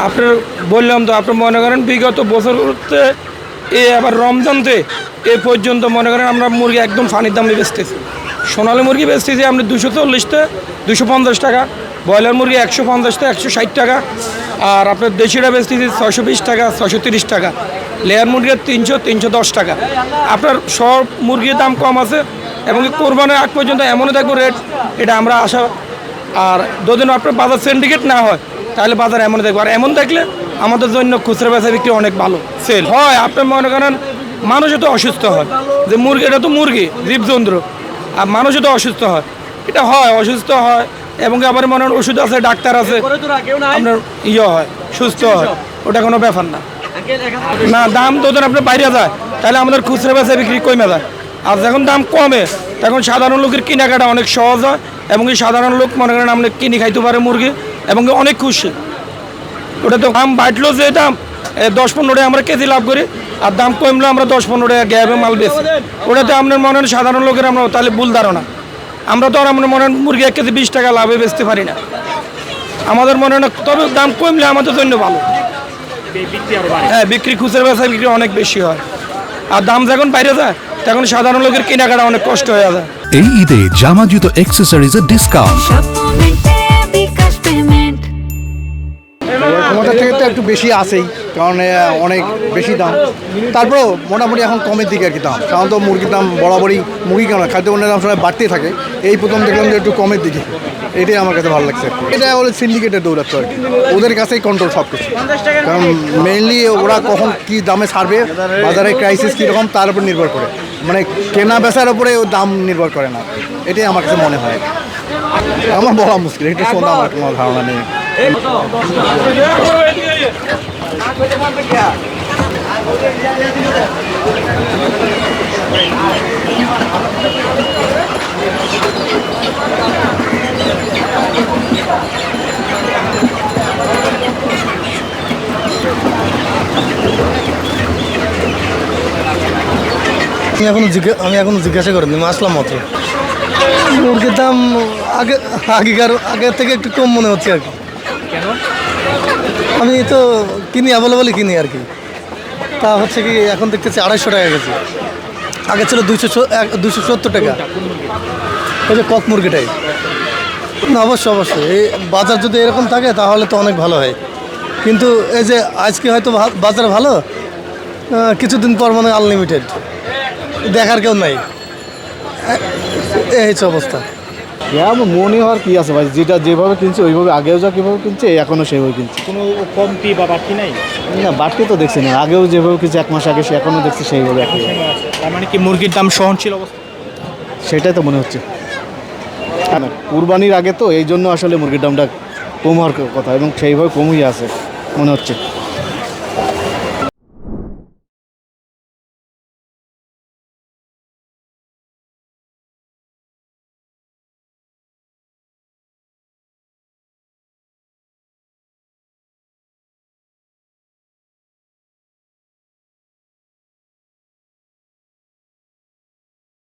আপনার বললাম তো, আপনি মনে করেন বিগত বছরতে আবার রমজানতে এ পর্যন্ত মনে করেন আমরা মুরগি একদম ফানির দামে বেচতেছি। সোনালী মুরগি বেচতেছি আমরা 240 250 টাকা, ব্রয়লার মুরগি 150 160 টাকা, আর আপনার দেশিটা বেচতেছি 620 টাকা 630 টাকা, লেয়ার মুরগির 300 310 টাকা। আপনার সব মুরগির দাম কম আছে এবং কোরবানির আগ পর্যন্ত এমনই থাকবো রেট, এটা আমরা আশা। আর যদিন আপনার বাজার সিন্ডিকেট না হয় তাহলে বাজার এমন দেখবো, আর এমন দেখলে আমাদের জন্য খুচরা বেচা বিক্রি অনেক ভালো সেল হয়। আপনি মনে করেন মানুষও তো অসুস্থ হয়, যে মুরগি এটা তো মুরগি জীবজন্তু, আর মানুষও তো অসুস্থ হয়, এটা হয় অসুস্থ হয় এবং আবার মনে করেন ওষুধ আছে, ডাক্তার আছে, আপনার হয় সুস্থ হয়, ওটা কোনো ব্যাপার না। না দাম যখন আপনার বাইরে যায় তাহলে আমাদের খুচরা বেচা বিক্রি কমে যায়, আর যখন দাম কমে তখন সাধারণ লোকের কেনাকাটা অনেক সহজ হয় এবং সাধারণ লোক মনে করেন আপনি কিনে খাইতে পারে মুরগি এবং অনেক খুশি। ওটা তো দাম বাড়লো যে দাম 10-15 টাকা আমরা কেজি লাভ করি, আর দাম কমলে আমরা 10-15 টাকা গ্যাপে মাল বেশি। ওটাতে আপনার মনে হয় সাধারণ লোকের আমরা তাহলে ভুল ধারণা। আমরা তো আর আপনার মনে হয় মুরগি 1 কেজি 20 টাকা লাভে বেচতে পারি না, আমাদের মনে হয় না। তবে দাম কমলে আমাদের জন্য ভালো, হ্যাঁ বিক্রি খুচরা বেচা বিক্রি অনেক বেশি হয়, আর দাম যখন বাইরে যায় তখন সাধারণ লোকের কেনাকাটা অনেক কষ্ট হয়ে যায়। এই ঈদে জামা জুতো অ্যাক্সেসরিজের ডিসকাউন্ট। আমাদের থেকে তো একটু বেশি আসেই, কারণ অনেক বেশি দাম, তারপরেও মোটামুটি এখন কমের দিকে আর কি দাম। সাধারণত মুরগির দাম বরাবরই, মুরগি কেন খাদ্যপণ্যের দাম সবাই বাড়তেই থাকে, এই প্রথম দেখলাম যে একটু কমের দিকে, এটাই আমার কাছে ভালো লাগছে। এটা হলো সিন্ডিকেটের দৌড়াচ্ছে আর কি, ওদের কাছেই কন্ট্রোল সব কিছু, কারণ মেইনলি ওরা কখন কি দামে ছাড়বে, বাজারের ক্রাইসিস কীরকম তার উপর নির্ভর করে, মানে কেনা বেচার উপরে ও দাম নির্ভর করে না, এটাই আমার কাছে মনে হয়। আমার বলা মুশকিল, এটা শোনা আমার কোনো ধারণা নেই। আমি এখনো জিজ্ঞাসা করিনি, আমি আসলাম মাত্র। মুরগির দাম আগের থেকে একটু কম মনে হচ্ছে আর কি। কেন? আমি তো কিনি, অ্যাভেলেবলই কিনি আর কি। তা হচ্ছে কি এখন দেখতেছি 250 টাকা গেছে, আগে ছিল 270 টাকা। ওই যে কক মুরগিটাই না, অবশ্যই এই বাজার যদি এরকম থাকে তাহলে তো অনেক ভালো হয়, কিন্তু এই যে আজকে হয়তো বাজার ভালো, কিছুদিন পর মানে আনলিমিটেড, দেখার কেউ নাই, এই হচ্ছে অবস্থা। আমার মনে হওয়ার কী আছে ভাই, যেটা যেভাবে কিনছে ওইভাবে আগেও যা কীভাবে কিনছে এখনও সেভাবে কিনছে, কোনো কমতি বা বাড়তি নাই? না বাড়তি তো দেখছি না, আগেও যেভাবে কিনছে 1 মাস আগে সে এখনও দেখছি সেইভাবে। তার মানে কি মুরগির দাম সহনশীল অবস্থা? সেটাই তো মনে হচ্ছে। কুরবানির আগে তো এই জন্য আসলে মুরগির দামটা কম হওয়ার কথা, এবং সেইভাবে কমই আছে মনে হচ্ছে।